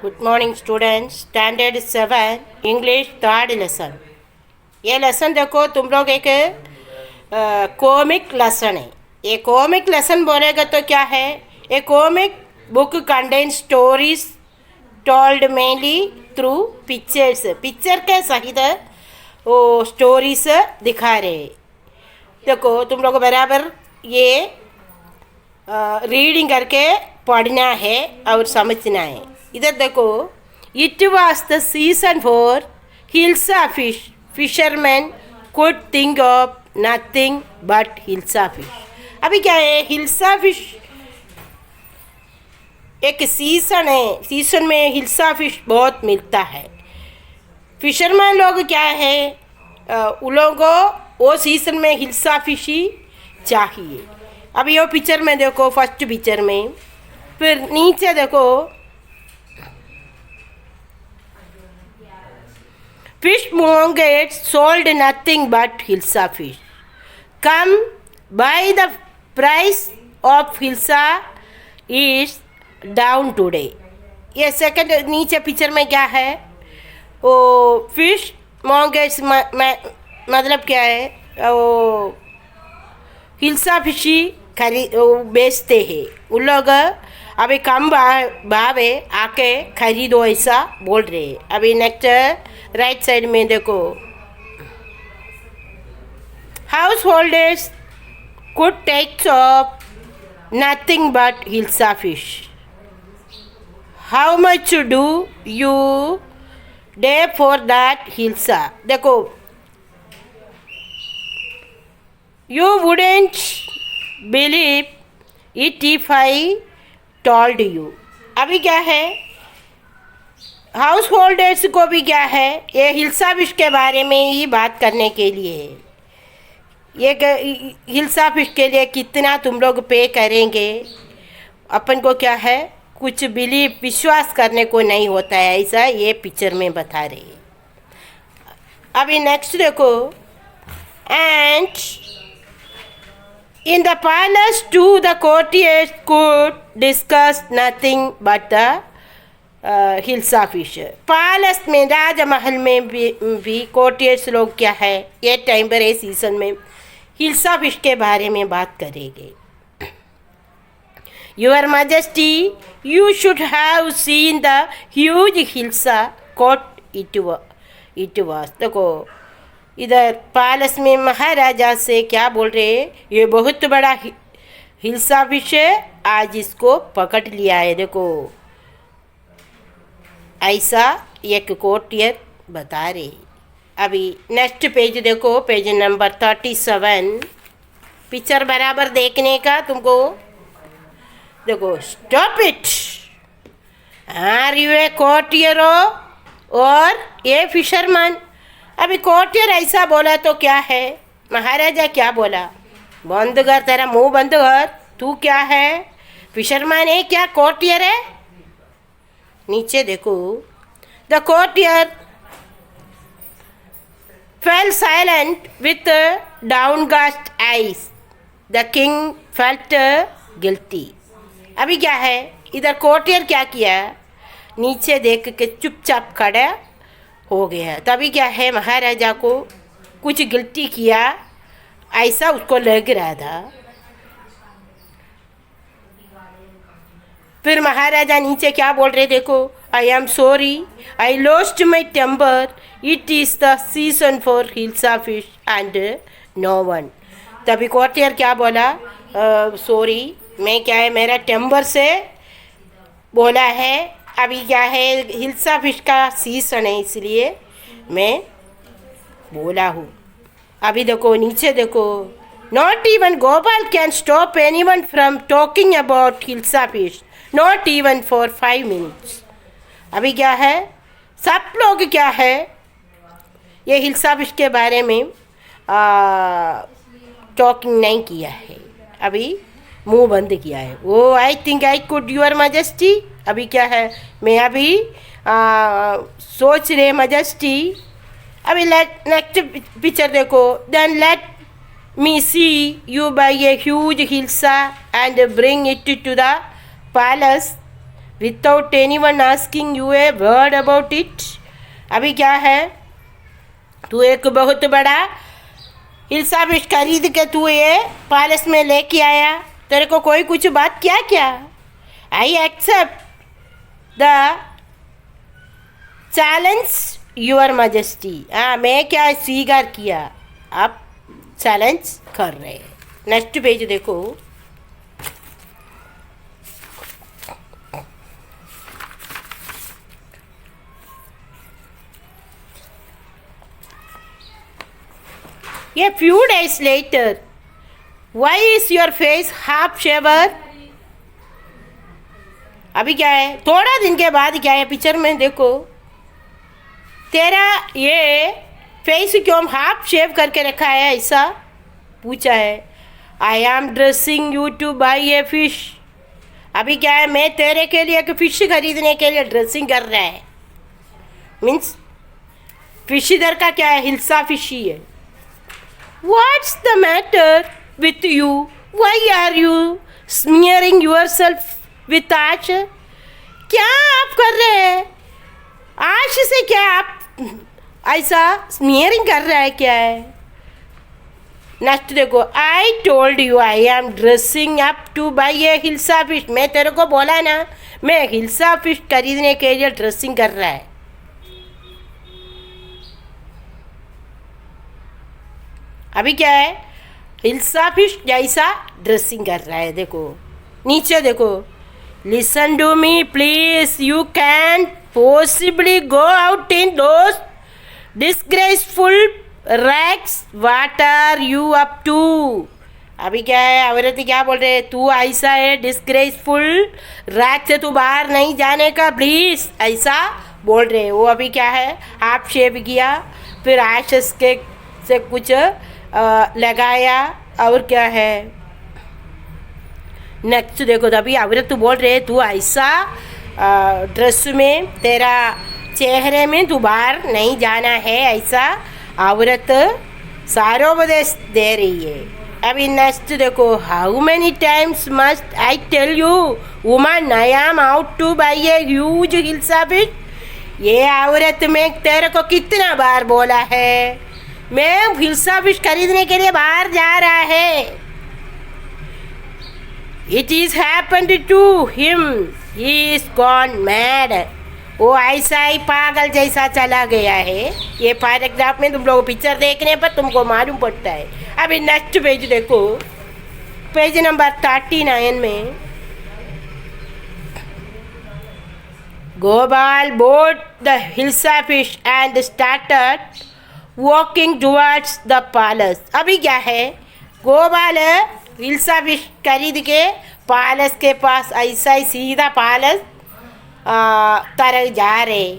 Good morning students. Standard 7 English third lesson. ये lesson देखो तुम लोग एक कॉमिक लेसन है. ये कॉमिक लेसन बोलेगा तो क्या है? A comic book contain stories told mainly through pictures. Picture के सहित वो स्टोरीज दिखा रहे. देखो तुम लोग बराबर ये रीडिंग करके पढ़ना है और समझना है. इधर देखो, it was the season for hilsa fish. Fisherman could think of nothing but hilsa fish. अभी क्या है? हिल्सा फिश एक सीजन है. सीजन में हिल्सा फिश बहुत मिलता है. फिशरमैन लोग क्या है, उन लोगों को वो सीजन में हिल्सा फिश ही चाहिए. अभी वो पिक्चर में देखो, फर्स्ट पिक्चर में. फिर नीचे देखो, fish market sold nothing but hilsa fish. Come buy the price of hilsa is down today. ये सेकंड नीचे पिक्चर में क्या है? वो फिश मार्केट मतलब क्या है? वो हिल्सा फिशी बेचते हैं उन लोग. अभी कम भाव है, आके खरीदो ऐसा बोल रहे हैं. अभी नेक्स्ट राइट साइड में देखो, householders could take of nothing but hilsa fish. How much do you day for that hilsa. देखो, you wouldn't believe it if I told you. अभी क्या है? हाउस होल्डर्स को भी क्या है, ये हिल्सा फिश के बारे में ही बात करने के लिए है. ये हिल्सा फिश के लिए कितना तुम लोग पे करेंगे, अपन को क्या है, कुछ विश्वास करने को नहीं होता है, ऐसा ये पिक्चर में बता रही है. अभी नेक्स्ट देखो, and in the palace too the courtiers could discuss nothing but the hilsa fish. Palace में, राजमहल में भी कोर्टियर्स लोग क्या है, ये टाइम पर, ये सीजन में हिल्सा फिश के बारे में बात करेंगे. Your majesty you should have seen the huge hilsa caught it was. देखो, इधर पैलेस में महाराजा से क्या बोल रहे हैं, ये बहुत बड़ा हिल्सा फिश है, आज इसको पकड़ लिया है. देखो, ऐसा एक कोर्टियर बता रहे. अभी नेक्स्ट पेज देखो, पेज नंबर 37. पिक्चर बराबर देखने का तुमको. देखो, stop it, are you a courtier और ये फिशरमैन. अभी कोर्टियर ऐसा बोला तो क्या है? महाराजा क्या बोला? बंद कर, तेरा मुंह बंद कर, तू क्या है? फिशरमैन है क्या, कोर्टियर है? नीचे देखो, the courtier fail silent with downcast eyes. The king felt guilty. अभी क्या है? इधर कोर्टियर क्या किया? नीचे देख के चुपचाप खड़ा हो गया. तभी क्या है, महाराजा को कुछ गिल्टी किया ऐसा उसको लग रहा था. फिर महाराजा नीचे क्या बोल रहे, देखो, I am sorry, I lost my temper, it is the season for hilsa fish and no one. तभी कोर्टियर क्या बोला, सॉरी, मैं क्या है, मेरा टेम्पर से बोला है. अभी क्या है, हिल्सा फिश का सीजन है, इसलिए मैं बोला हूँ. अभी देखो, नीचे देखो, not even Gopal can stop anyone from talking about hilsa fish, not even for 5 minutes. अभी क्या है, सब लोग क्या है, ये हिल्सा फिश के बारे में टॉकिंग नहीं किया है, अभी मुंह बंद किया है. वो I think I could your majesty. अभी क्या है, मैं अभी सोच रहे मैजेस्टी. अभी नेक्स्ट पिक्चर देखो, then let me see you buy a huge hilsa and bring it to the palace. Without any one asking you a word about it. अभी क्या है, तू एक बहुत बड़ा हिल्सा फिश खरीद के तू ये पैलेस में लेके आया, तेरे को कोई कुछ बात क्या क्या? I accept the challenge your majesty. हाँ, मैं क्या स्वीकार किया, आप चैलेंज कर रहे। नेक्स्ट पेज देखो। A few days later, why is your face half shaven? अभी क्या है, थोड़ा दिन के बाद क्या है, पिक्चर में देखो, तेरा ये फेस क्यों हाफ शेव करके रखा है, ऐसा पूछा है। I am dressing you to buy a fish. अभी क्या है, मैं तेरे के लिए एक फिश खरीदने के लिए ड्रेसिंग कर रहा है। मीन्स फिश इधर का क्या है, हिल्सा फिश ही है। What's the matter with you? Why are you smearing yourself with ash? क्या आप कर रहे हैं, आश से क्या आप ऐसा स्मीयरिंग कर रहा है, क्या है? नेक्स्ट देखो। आई told you I am dressing up to buy A hilsa fish. मैं तेरे को बोला ना, मैं हिल्सा फिश खरीदने के लिए ड्रेसिंग कर रहा है। अभी क्या है, हिल्सा फिश जैसा ड्रेसिंग कर रहा है। देखो नीचे देखो। Listen to me please, you can possibly go out in those disgraceful rags, what are you up to? अभी क्या है, औरत क्या बोल रहे, तू ऐसा है डिस्ग्रेसफुल रैक से तू बाहर नहीं जाने का प्लीज, ऐसा बोल रहे। वो अभी क्या है, हाफ शेव किया, फिर एशेस के से कुछ लगाया, और क्या है नेक्स्ट देखो। तभी औरत बोल रहे, तू ऐसा ड्रेस में, तेरा चेहरे में तू बाहर नहीं जाना है, ऐसा औरत सारोपदेश दे रही है। अभी नेक्स्ट देखो। How many times must I tell you woman I am out to buy a huge hilsa fish? ये औरत में तेरे को कितना बार बोला है, मैं हिल्सा फिश खरीदने के लिए बाहर जा रहा है। It is happened to him, he is gone mad. वो ऐसा ही पागल जैसा चला गया है। ये पैराग्राफ में तुम लोग पिक्चर देखने पर तुमको मालूम पड़ता है। अभी नेक्स्ट पेज देखो, पेज नंबर 39 में। Gopal boat the hilsa fish and started walking towards the palace. अभी क्या है, गोपाल हिल्सा फिश खरीद के पैलेस के पास ऐसा ही सीधा पैलेस तरह जा रहे।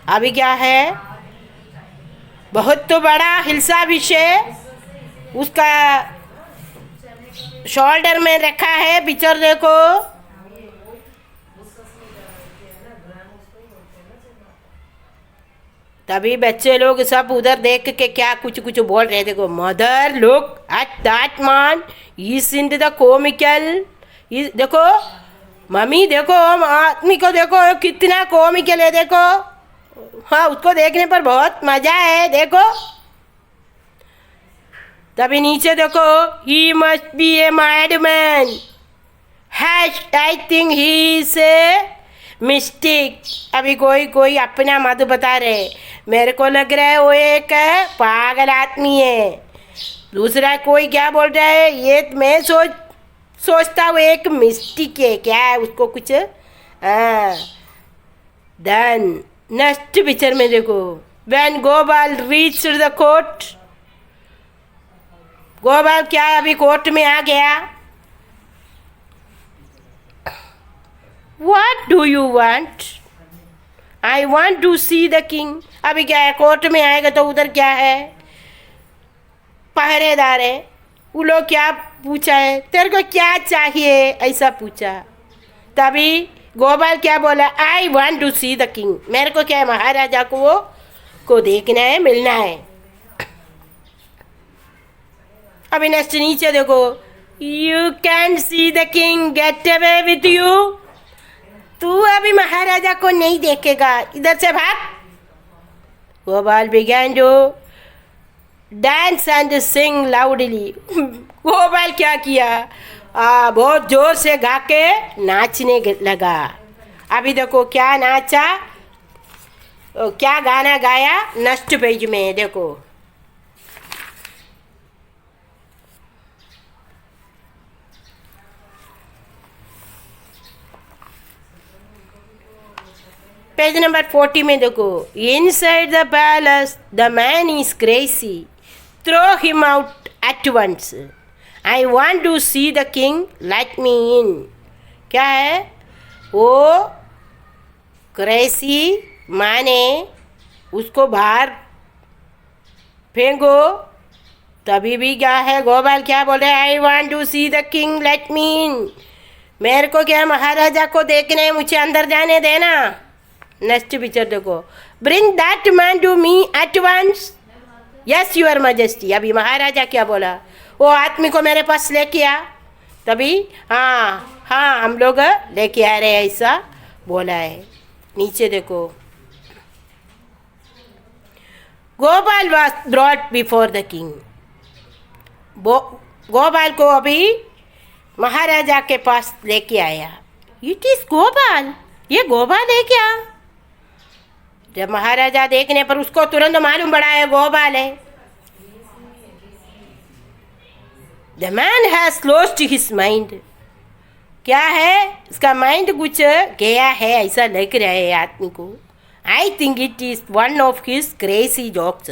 अभी क्या है, बहुत तो बड़ा हिल्सा फिश है, उसका शोल्डर में रखा है। पिक्चर देखो। तभी बच्चे लोग सब उधर देख के क्या कुछ कुछ बोल रहे। देखो, mother look at that man, is in the comical. देखो मम्मी, देखो आदमी को देखो कितना कॉमिकल है, देखो। हाँ, उसको देखने पर बहुत मजा है, देखो। तभी नीचे देखो। He must be a mad man, hash I think he is a mistake. अभी कोई कोई अपना मत बता रहे, मेरे को लग रहा है वो एक पागल आदमी है। दूसरा कोई क्या बोल रहा है, ये मैं सोचता हूँ एक मिस्टेक है, क्या है उसको कुछ। देन नेक्स्ट पिक्चर में देखो। When Gopal reach the court, Gopal क्या अभी कोर्ट में आ गया। What do you want? I want to see the king. अभी क्या है, कोर्ट में आएगा तो उधर क्या है, पहरेदार है। वो लोग क्या पूछा है, तेरे को क्या चाहिए, ऐसा पूछा। तभी गोपाल क्या बोला, I want to see the king. मेरे को क्या है, महाराजा को देखना है, मिलना है। अभी नेक्स्ट नीचे देखो। You can see the king, get away with you. कभी महाराजा को नहीं देखेगा, इधर से भाग। Gopal began to dance and sing loudly. Gopal क्या किया? बहुत जोर से गा के नाचने लगा। अभी देखो क्या नाचा, क्या गाना गाया, नेक्स्ट पेज में देखो। पेज नंबर 40 में देखो। Inside the palace the man is crazy, throw him out at once, I want to see the king, let me in. क्या है वो? क्रेजी माने उसको बाहर फेंको। तभी भी क्या है, गोपाल क्या बोल रहे हैं? I want to see the king, let me in. मेरे को क्या महाराजा को देखना है, मुझे अंदर जाने देना। नेक्स्ट पिक्चर देखो। Bring that man to me at once, yes your majesty. अभी महाराजा क्या बोला? वो आदमी को मेरे पास लेके आ। तभी हाँ हाँ हम लोग लेके आ रहे हैं, ऐसा बोला है। नीचे देखो। Gopal was brought before the king. Gopal को अभी महाराजा के पास लेके आया। इट इज गोपाल, ये गोपाल है क्या? जब महाराजा देखने पर उसको तुरंत मालूम पड़ा है गोपाल है। The man has lost his mind. क्या है? इसका माइंड कुछ गया है ऐसा लग रहा है आदमी को। I think it is one of his crazy jokes.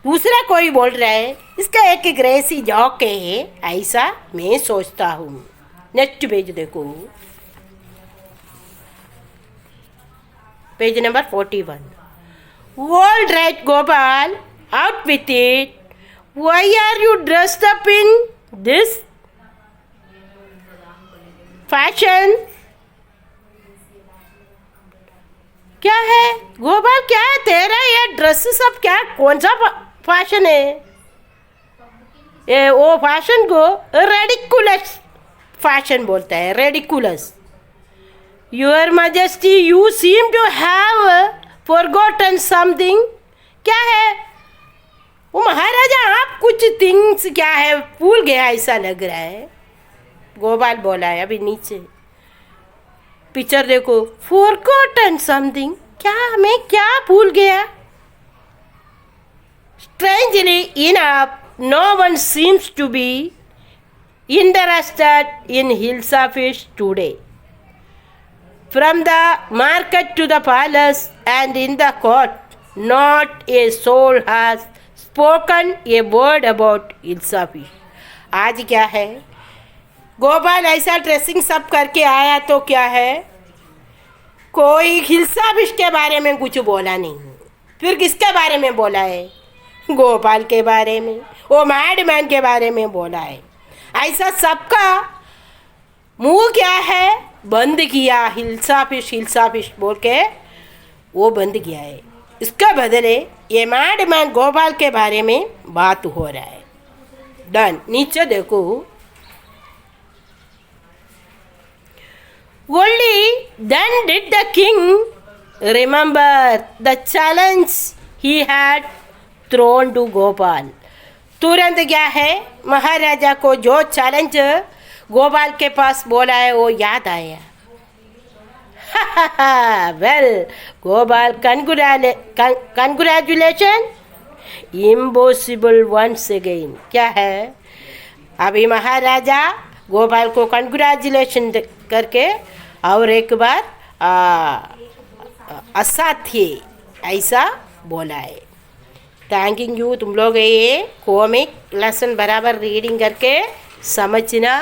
दूसरा कोई बोल रहा है इसका एक क्रेजी जॉक है, ऐसा मैं सोचता हूँ। नेक्स्ट पेज देखो। Page number 41। All right, Gopal, out with it. Why are you dressed up in this fashion? क्या है गोपाल? क्या है तेरा ये ड्रेस सब? क्या कौन सा फैशन है? ये वो फैशन को रेडिकुलस फैशन बोलता है, ridiculous. Your majesty, you seem to have forgotten something. क्या है वो महाराजा? आप कुछ थिंग्स क्या है भूल गया ऐसा लग रहा है, गोपाल बोला है। अभी नीचे पिक्चर देखो। फॉरगॉटन समथिंग, क्या मैं क्या भूल गया? Strangely enough no one seems to be interested in Hilsa fish today. From the market to the palace and in the court, not a soul has spoken a word about Hilsa fish. आज क्या है? गोपाल ऐसा dressing सब करके आया तो क्या है, कोई हिल्सा फिश के बारे में कुछ बोला नहीं। फिर किसके बारे में बोला है? गोपाल के बारे में, वो मैडमैन के बारे में बोला है। ऐसा सबका मुंह क्या है बंद किया, हिल्सा फिश बोल के वो बंद किया है। इसके बदले ये मैडमैन गोपाल के बारे में बात हो रहा है। डन। नीचे देखो। Only then did the king remember the challenge he had thrown to Gopal. तुरंत क्या है, महाराजा को जो चैलेंज गोपाल के पास बोला है वो याद आया। Well Gopal, congratulation, impossible once again. क्या है, अभी महाराजा गोपाल को कंग्रेचुलेशन करके और एक बार असाध्य ऐसा बोला है। Thanking you. तुम लोग ये कॉमिक लेसन बराबर रीडिंग करके समझना,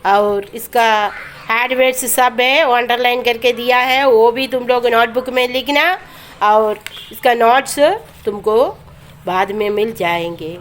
और इसका हैडवर्ड्स सब है अंडरलाइन करके दिया है, वो भी तुम लोग नोटबुक में लिखना, और इसका नोट्स तुमको बाद में मिल जाएंगे।